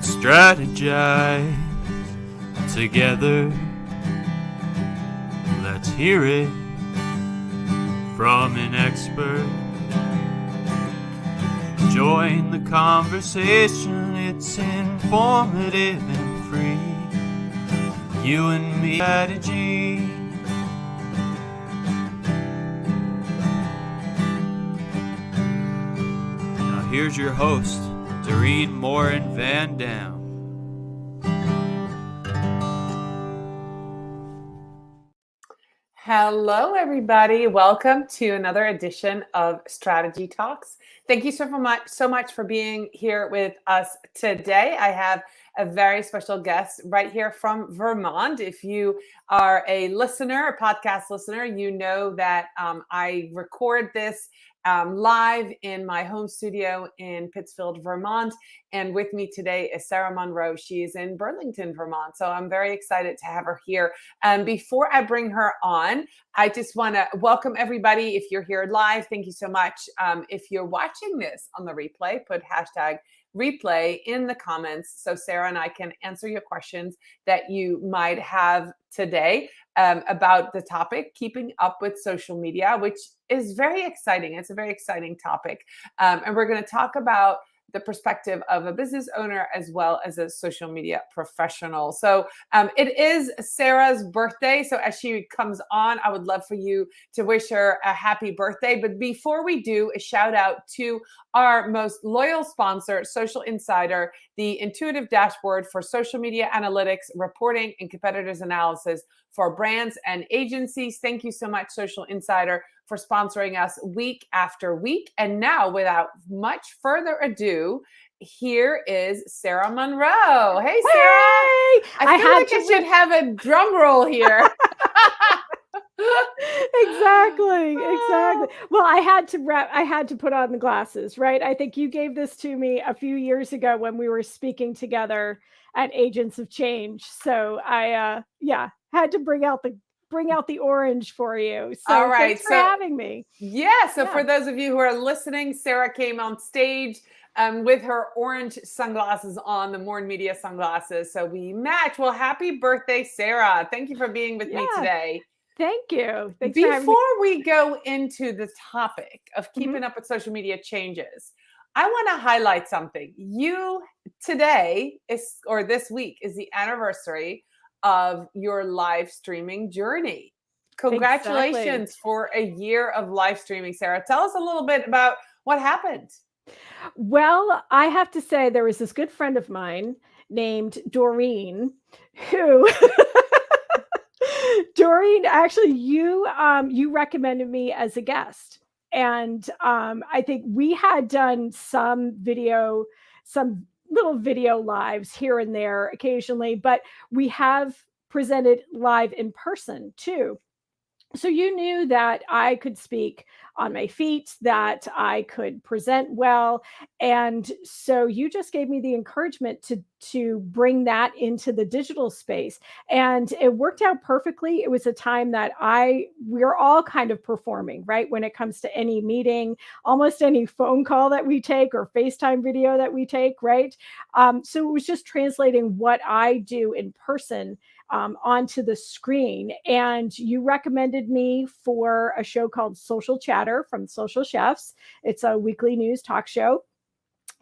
Let's strategize together. Let's hear it from an expert. Join the conversation, it's informative and free. You and me strategy. Now here's your host, Dorien Morin-van. Hello, everybody. Welcome to another edition of Strategy Talks. Thank you so much for being here with us today. I have a very special guest right here from Vermont. If you are a listener, a podcast listener, you know that I record this live in my home studio in Pittsfield, Vermont. And with me today is Sarah Monroe. She is in Burlington, Vermont. So I'm very excited to have her here. Before I bring her on, I just want to welcome everybody. If you're here live, thank you so much. If you're watching this on the replay, put hashtag replay in the comments so Sarah and I can answer your questions that you might have today about the topic, keeping up with social media, which is very exciting. It's a very exciting topic. And we're going to talk about the perspective of a business owner as well as a social media professional. So it is Sarah's birthday. So as she comes on, I would love for you to wish her a happy birthday. But before we do, a shout out to our most loyal sponsor, Social Insider, the intuitive dashboard for social media analytics, reporting, and competitors analysis for brands and agencies. Thank you so much, Social Insider, for sponsoring us week after week. And now, without much further ado, here is Sarah Monroe. Hey, Sarah. I should have a drum roll here. Exactly. Well, I had to put on the glasses, right? I think you gave this to me a few years ago when we were speaking together at Agents of Change. So I had to bring out the orange for you. So all right, thanks for having me. So for those of you who are listening, Sarah came on stage with her orange sunglasses on, the Morin Media sunglasses. So we match. Well, happy birthday, Sarah. Thank you for being with me today. Thank you. Thanks Before we go into the topic of keeping up with social media changes, I want to highlight something. This week is the anniversary of your live streaming journey. Congratulations for a year of live streaming, Sarah. Tell us a little bit about what happened. Well, I have to say there was this good friend of mine named Dorien who Dorien, actually you recommended me as a guest. And I think we had done some little video lives here and there occasionally, but we have presented live in person too. So you knew that I could speak on my feet, that I could present well. And so you just gave me the encouragement to bring that into the digital space. And it worked out perfectly. It was a time that we're all kind of performing, right? When it comes to any meeting, almost any phone call that we take or FaceTime video that we take, right? So it was just translating what I do in person onto the screen. And you recommended me for a show called Social Chatter from Social Chefs. It's a weekly news talk show.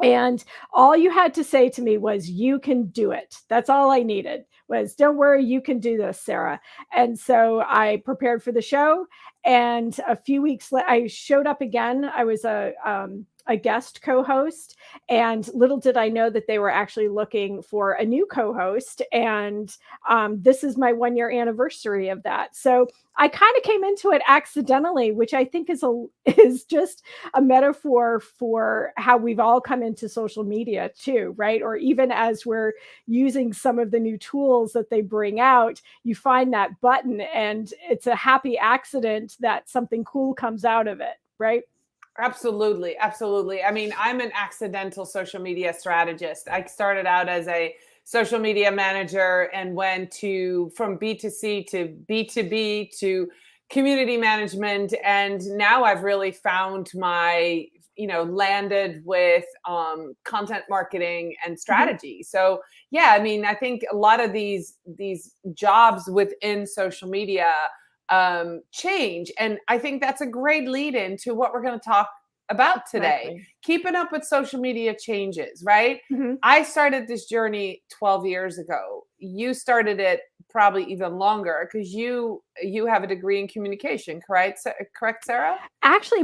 And all you had to say to me was, you can do it. That's all I needed was, don't worry, you can do this, Sarah. And so I prepared for the show. And a few weeks later, I showed up again. I was a guest co-host, and little did I know that they were actually looking for a new co-host. And this is my 1-year anniversary of that. So I kind of came into it accidentally, which I think is just a metaphor for how we've all come into social media too, right? Or even as we're using some of the new tools that they bring out, you find that button and it's a happy accident that something cool comes out of it, right? Absolutely. I mean, I'm an accidental social media strategist. I started out as a social media manager and went from B2C to B2B to community management, and now I've really found my, landed with content marketing and strategy. So yeah, I mean, I think a lot of these jobs within social media change, and I think that's a great lead in to what we're going to talk about today. Exactly. Keeping up with social media changes, right? I started this journey 12 years ago. You started it probably even longer because you have a degree in communication, correct, Sarah? Actually,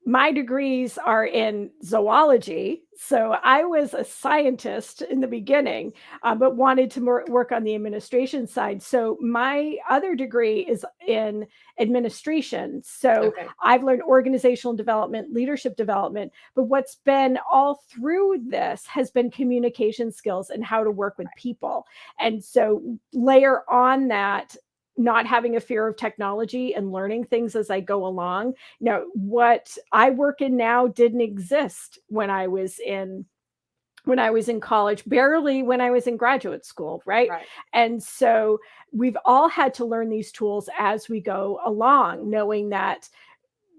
my degrees are in zoology. So I was a scientist in the beginning, but wanted to work on the administration side. So my other degree is in administration. So Okay. I've learned organizational development, leadership development. But what's been all through this has been communication skills and how to work with people. And so layer on that, not having a fear of technology and learning things as I go along. What I work in now didn't exist when I was in college, barely when I was in graduate school, right? And so we've all had to learn these tools as we go along, knowing that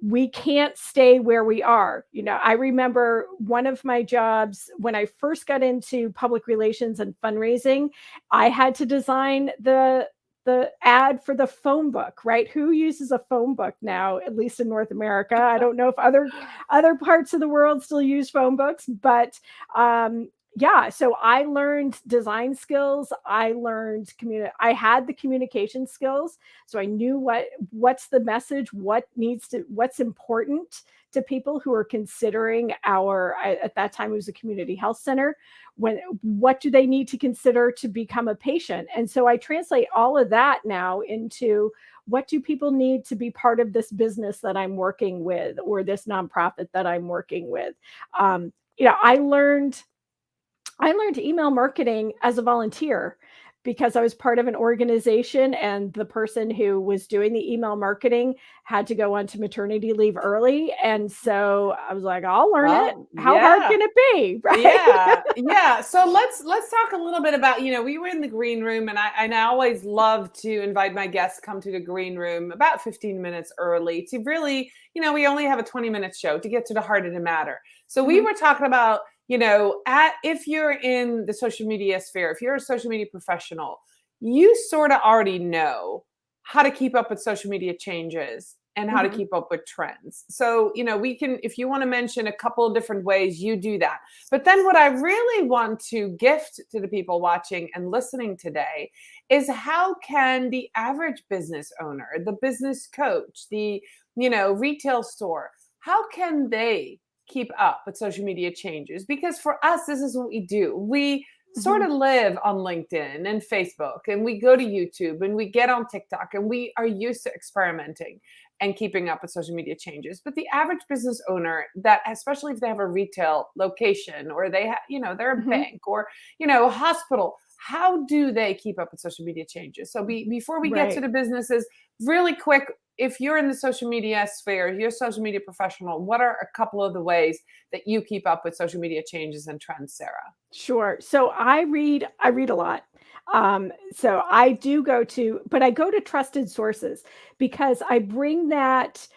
we can't stay where we are. I remember one of my jobs when I first got into public relations and fundraising, I had to design the ad for the phone book, right? Who uses a phone book now, at least in North America? I don't know if other parts of the world still use phone books, but yeah, so I learned design skills. I learned I had the communication skills, so I knew what's the message, what's important to people who are considering at that time it was a community health center. What do they need to consider to become a patient? And so I translate all of that now into what do people need to be part of this business that I'm working with, or this nonprofit that I'm working with. I learned email marketing as a volunteer because I was part of an organization, and the person who was doing the email marketing had to go on to maternity leave early. And so I was like, I'll learn it. How hard can it be? Right? Yeah. So let's talk a little bit about, we were in the green room, and I always love to invite my guests come to the green room about 15 minutes early to really, we only have a 20-minute show to get to the heart of the matter. So we were talking about, if you're in the social media sphere, if you're a social media professional, you sort of already know how to keep up with social media changes and how to keep up with trends. So, we can, if you want to mention a couple of different ways, you do that. But then what I really want to gift to the people watching and listening today is how can the average business owner, the business coach, the, retail store, how can they keep up with social media changes? Because for us, this is what we do. We sort of live on LinkedIn and Facebook, and we go to YouTube, and we get on TikTok, and we are used to experimenting and keeping up with social media changes. But the average business owner, that especially if they have a retail location, or they have, they're a bank, or, a hospital, how do they keep up with social media changes? So before we get to the businesses, really quick, if you're in the social media sphere, you're a social media professional, what are a couple of the ways that you keep up with social media changes and trends, Sarah? Sure. So I read a lot. So I go to trusted sources because I bring that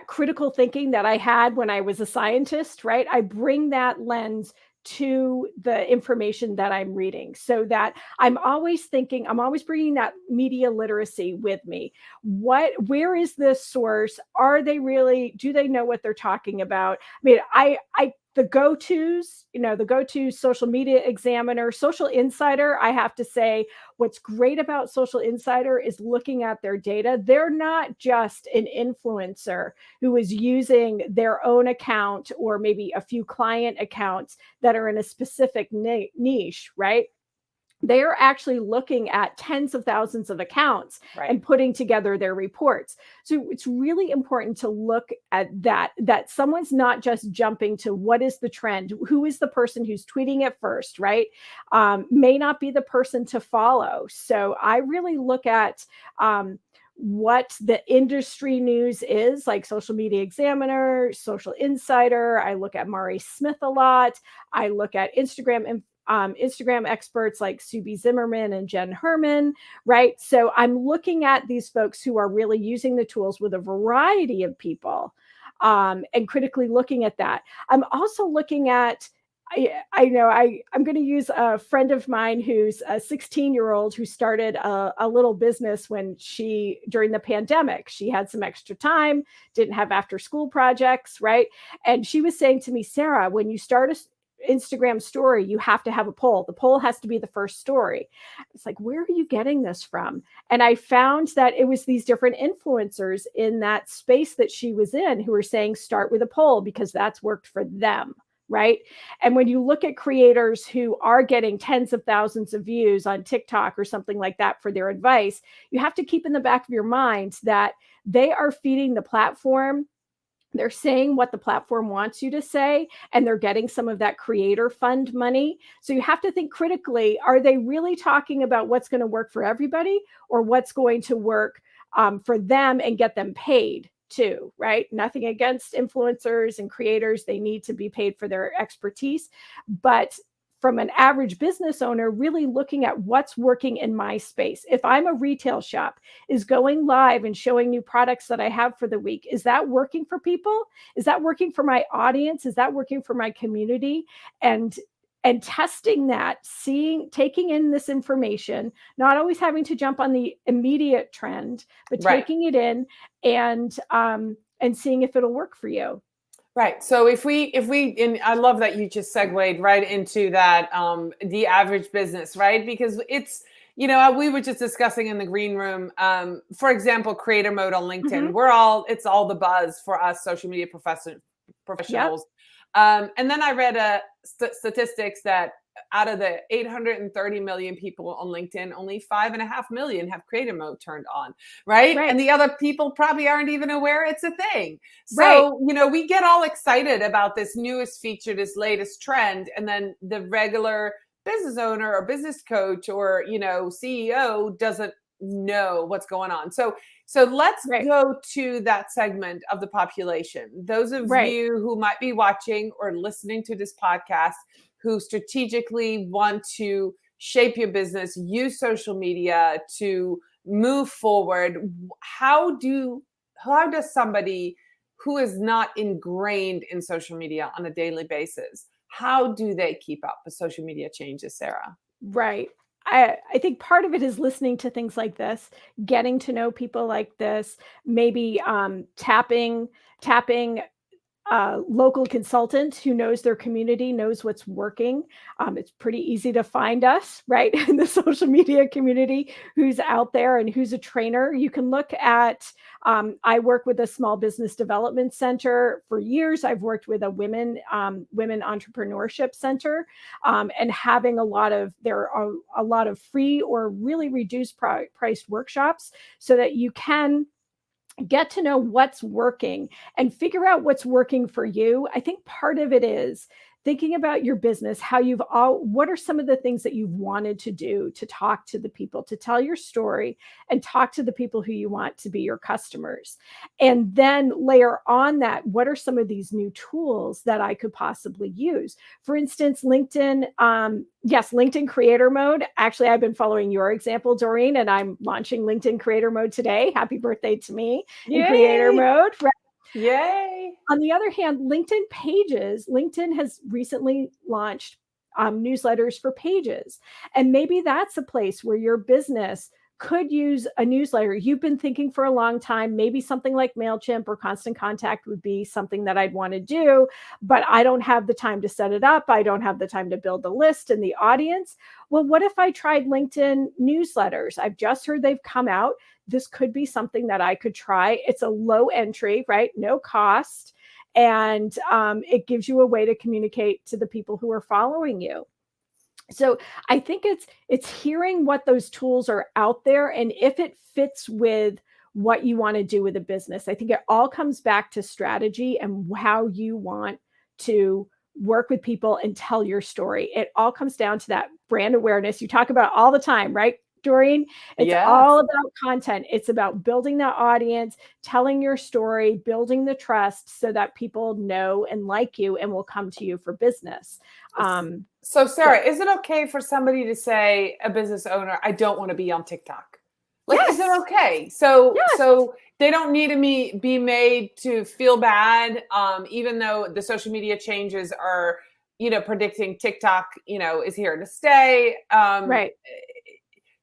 critical thinking that I had when I was a scientist, right? I bring that lens to the information that I'm reading, so that I'm always bringing that media literacy with me. Where is this source? Do they know what they're talking about? I mean, the go-tos, the go-to Social Media Examiner, Social Insider, I have to say, what's great about Social Insider is looking at their data. They're not just an influencer who is using their own account or maybe a few client accounts that are in a specific niche, right? They are actually looking at tens of thousands of accounts and putting together their reports. So it's really important to look at that someone's not just jumping to what is the trend, who is the person who's tweeting it first, right? May not be the person to follow. So I really look at what the industry news is, like Social Media Examiner, Social Insider. I look at Mari Smith a lot. I look at Instagram Instagram experts like Subi Zimmerman and Jen Herman, right? So I'm looking at these folks who are really using the tools with a variety of people, and critically looking at that. I'm also looking at, I'm going to use a friend of mine who's a 16-year-old who started a little business during the pandemic. She had some extra time, didn't have after school projects, right? And she was saying to me, Sarah, when you start a Instagram story, you have to have a poll. The poll has to be the first story. It's like, where are you getting this from? And I found that it was these different influencers in that space that she was in who were saying, start with a poll because that's worked for them. Right. And when you look at creators who are getting tens of thousands of views on TikTok or something like that for their advice, you have to keep in the back of your mind that they are feeding the platform. They're saying what the platform wants you to say, and they're getting some of that creator fund money. So you have to think critically, are they really talking about what's going to work for everybody or what's going to work for them and get them paid too, right? Nothing against influencers and creators. They need to be paid for their expertise. But from an average business owner, really looking at what's working in my space. If I'm a retail shop, is going live and showing new products that I have for the week, is that working for people? Is that working for my audience? Is that working for my community? And testing that, taking in this information, not always having to jump on the immediate trend, but taking it in and seeing if it'll work for you. Right. So if we, and I love that you just segued right into that, the average business, right? Because it's, we were just discussing in the green room, for example, creator mode on LinkedIn. Mm-hmm. It's all the buzz for us social media professionals. Yep. And then I read statistics that out of the 830 million people on LinkedIn, only 5.5 million have creator mode turned on, right? And the other people probably aren't even aware it's a thing. So, we get all excited about this newest feature, this latest trend, and then the regular business owner or business coach or, CEO doesn't know what's going on. So let's go to that segment of the population. Those of you who might be watching or listening to this podcast who strategically want to shape your business, use social media to move forward. How does somebody who is not ingrained in social media on a daily basis, how do they keep up with social media changes, Sarah? Right. I think part of it is listening to things like this, getting to know people like this, maybe tapping local consultant who knows their community, knows what's working. It's pretty easy to find us, right, in the social media community, who's out there and who's a trainer. You can look at, I work with a small business development center for years. I've worked with a women entrepreneurship center, and having there are a lot of free or really reduced priced workshops so that you can get to know what's working and figure out what's working for you. I think part of it is thinking about your business, what are some of the things that you've wanted to do to talk to the people, to tell your story and talk to the people who you want to be your customers. And then layer on that, what are some of these new tools that I could possibly use? For instance, LinkedIn, LinkedIn Creator Mode. Actually, I've been following your example, Dorien, and I'm launching LinkedIn Creator Mode today. Happy birthday to me. Yay. In Creator Mode. Right? Yay. On the other hand, LinkedIn has recently launched newsletters for pages. And maybe that's a place where your business could use a newsletter. You've been thinking for a long time, maybe something like MailChimp or Constant Contact would be something that I'd want to do, but I don't have the time to set it up. I don't have the time to build the list and the audience. Well, what if I tried LinkedIn newsletters? I've just heard they've come out. This could be something that I could try. It's a low entry, right? No cost. And it gives you a way to communicate to the people who are following you. So I think it's hearing what those tools are out there and if it fits with what you want to do with a business. I think it all comes back to strategy and how you want to work with people and tell your story. It all comes down to that brand awareness you talk about all the time, right? Doreen? It's Yes. all about content. It's about building that audience, telling your story, building the trust so that people know and like you and will come to you for business. So Sarah, is it okay for somebody to say, a business owner, I don't want to be on TikTok? Like, is it okay? So they don't need to be made to feel bad, even though the social media changes are, predicting TikTok, is here to stay. Right.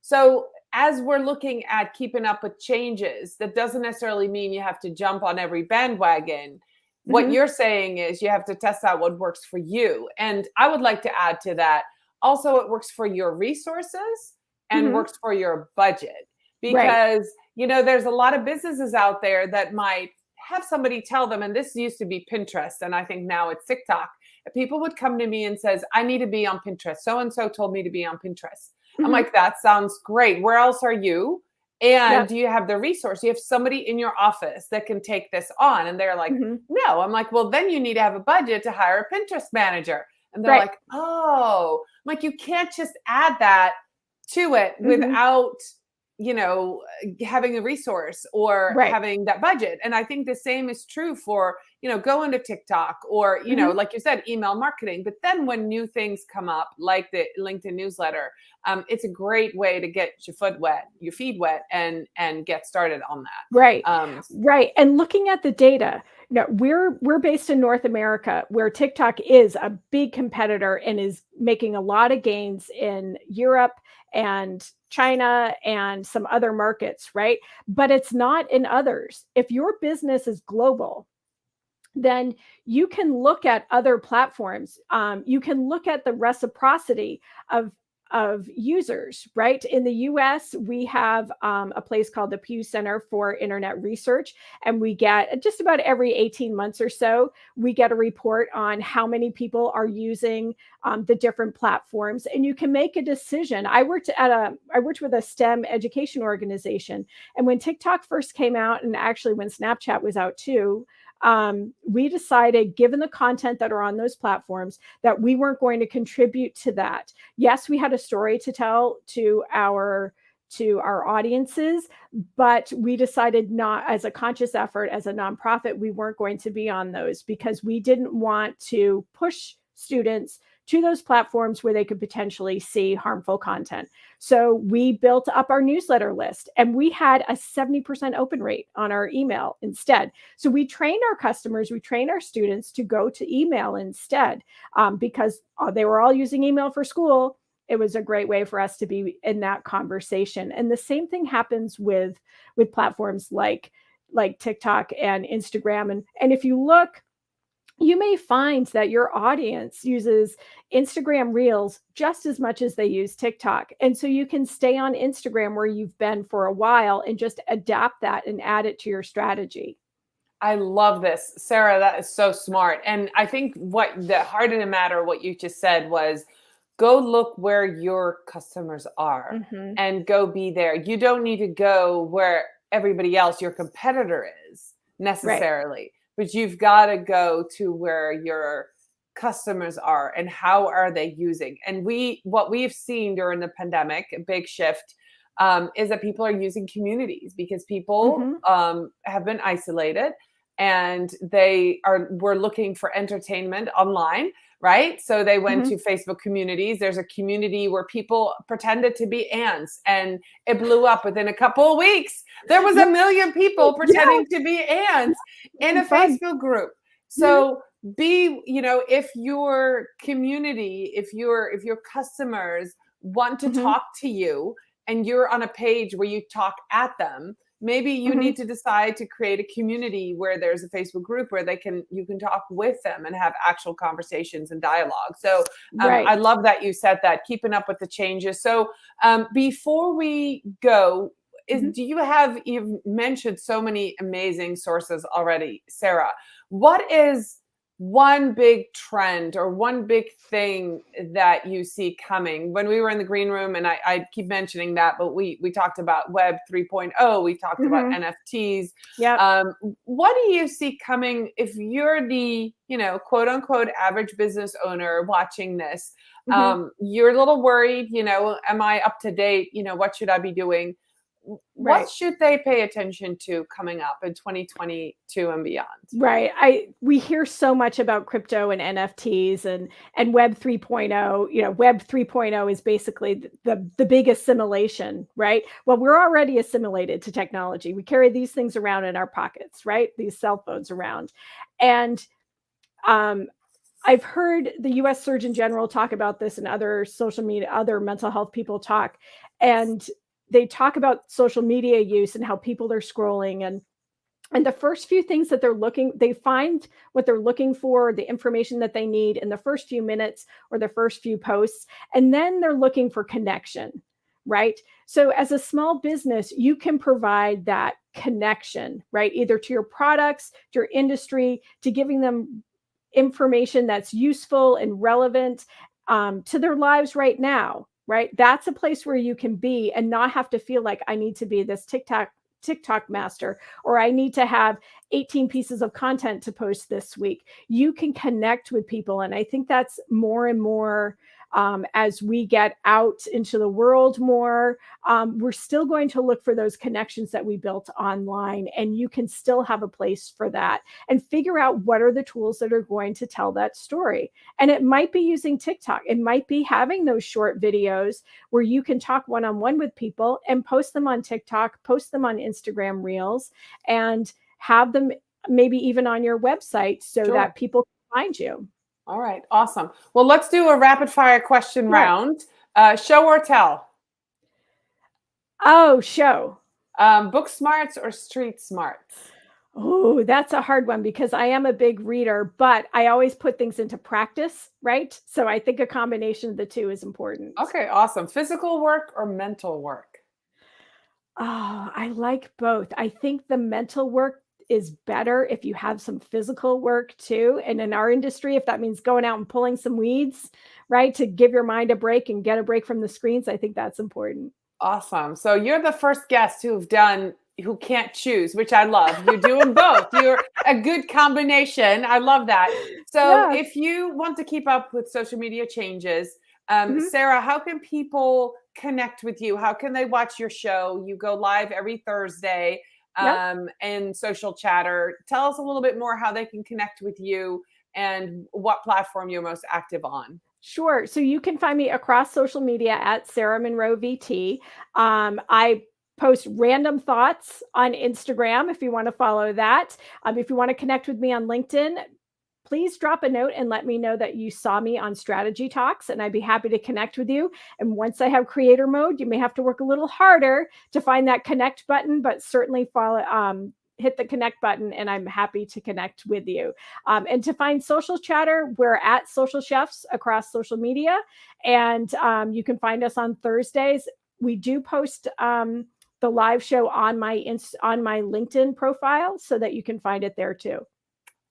So as we're looking at keeping up with changes, that doesn't necessarily mean you have to jump on every bandwagon. What you're saying is you have to test out what works for you. And I would like to add to that, also it works for your resources and works for your budget. Because, there's a lot of businesses out there that might have somebody tell them, and this used to be Pinterest, and I think now it's TikTok. People would come to me and says, I need to be on Pinterest. So-and-so told me to be on Pinterest. I'm like, that sounds great. Where else are you? And do you have the resource? You have somebody in your office that can take this on. And they're like, no. I'm like, well, then you need to have a budget to hire a Pinterest manager. And they're like, oh, I'm like, you can't just add that to it without, having a resource or having that budget. And I think the same is true for, going to TikTok or, like you said, email marketing. But then when new things come up, like the LinkedIn newsletter, it's a great way to get your feet wet and get started on that. Right. Right. And looking at the data, we're based in North America, where TikTok is a big competitor and is making a lot of gains in Europe and China and some other markets, right? But it's not in others. If your business is global, then you can look at other platforms. You can look at the reciprocity of users, right? In the US, we have a place called the Pew Center for Internet Research, and we get just about every 18 months or so, we get a report on how many people are using the different platforms, and you can make a decision. I worked with a STEM education organization, and when TikTok first came out, and actually when Snapchat was out too, we decided, given the content that are on those platforms, that we weren't going to contribute to that. Yes, we had a story to tell to our audiences, but we decided not, as a conscious effort, as a nonprofit, we weren't going to be on those because we didn't want to push students to those platforms where they could potentially see harmful content. So we built up our newsletter list, and we had a 70% open rate on our email instead. So we trained our customers, we trained our students to go to email instead, because they were all using email for school. It was a great way for us to be in that conversation. And the same thing happens with platforms like TikTok and Instagram. And if you look, you may find that your audience uses Instagram Reels just as much as they use TikTok. And so you can stay on Instagram where you've been for a while and just adapt that and add it to your strategy. I love this. Sarah, that is so smart. And I think what the heart of the matter, what you just said was, go look where your customers are and go be there. You don't need to go where everybody else, your competitor, is necessarily. But you've got to go to where your customers are and how are they using. And what we've seen during the pandemic, a big shift, is that people are using communities because people have been isolated and were looking for entertainment online, right? So they went to Facebook communities. There's a community where people pretended to be ants, and it blew up within a couple of weeks. There was 1 million people pretending to be ants in a Facebook group. So if your community, if your customers want to talk to you and you're on a page where you talk at them, maybe you need to decide to create a community where there's a Facebook group where you can talk with them and have actual conversations and dialogue. So I love that you said that, keeping up with the changes. So before we go, you've mentioned so many amazing sources already, Sarah. What is one big trend or one big thing that you see coming? When we were in the green room, and I keep mentioning that, but we talked about Web 3.0, we talked about NFTs. Yeah. What do you see coming if you're the, quote unquote, average business owner watching this? You're a little worried, am I up to date? What should I be doing? What should they pay attention to coming up in 2022 and beyond? Right. We hear so much about crypto and NFTs and Web 3.0. Web 3.0 is basically the big assimilation, right? Well, we're already assimilated to technology. We carry these things around in our pockets, right? These cell phones around. And I've heard the US Surgeon General talk about this, and other social media, other mental health people talk, and they talk about social media use and how people are scrolling, and the first few things that they find what they're looking for, the information that they need in the first few minutes or the first few posts, and then they're looking for connection, right? So as a small business, you can provide that connection, right? Either to your products, to your industry, to giving them information that's useful and relevant to their lives right now, right? That's a place where you can be and not have to feel like I need to be this TikTok master, or I need to have 18 pieces of content to post this week. You can connect with people. And I think that's more and more as we get out into the world more. We're still going to look for those connections that we built online, and you can still have a place for that and figure out what are the tools that are going to tell that story. And it might be using TikTok. It might be having those short videos where you can talk one-on-one with people and post them on TikTok, post them on Instagram Reels, and have them maybe even on your website so that people can find you. All right. Awesome. Well, let's do a rapid fire question round. Show or tell? Oh, show. Book smarts or street smarts? Oh, that's a hard one because I am a big reader, but I always put things into practice, right? So I think a combination of the two is important. Okay, awesome. Physical work or mental work? Oh, I like both. I think the mental work is better if you have some physical work too. And in our industry, if that means going out and pulling some weeds, right, to give your mind a break and get a break from the screens, I think that's important. Awesome. So you're the first guest who can't choose, which I love. You're doing both. You're a good combination. I love that. So if you want to keep up with social media changes, Sarah, how can people connect with you? How can they watch your show? You go live every Thursday. And Social Chatter. Tell us a little bit more how they can connect with you and what platform you're most active on. Sure. So you can find me across social media at Sarah Monroe VT. I post random thoughts on Instagram if you want to follow that. If you want to connect with me on LinkedIn, please drop a note and let me know that you saw me on Strategy Talks, and I'd be happy to connect with you. And once I have creator mode, you may have to work a little harder to find that connect button, but certainly hit the connect button and I'm happy to connect with you. And to find Social Chatter, we're at Social Chefs across social media. And you can find us on Thursdays. We do post the live show on my LinkedIn profile so that you can find it there too.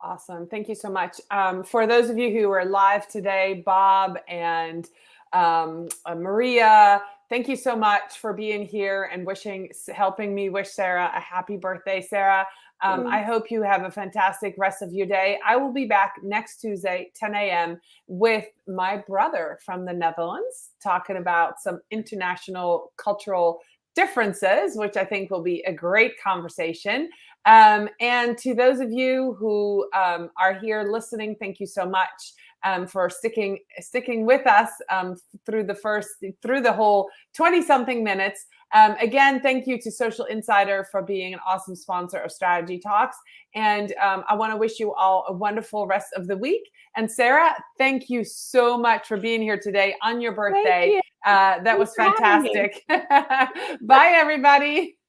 Awesome. Thank you so much. For those of you who are live today, Bob and Maria, thank you so much for being here and helping me wish Sarah a happy birthday, Sarah. I hope you have a fantastic rest of your day. I will be back next Tuesday, 10 a.m. with my brother from the Netherlands, talking about some international cultural differences, which I think will be a great conversation. And to those of you who are here listening, thank you so much for sticking with us through the whole 20-something minutes. Again, thank you to Social Insider for being an awesome sponsor of Strategy Talks. And I want to wish you all a wonderful rest of the week. And Sarah, thank you so much for being here today on your birthday. That was fantastic. Bye, everybody.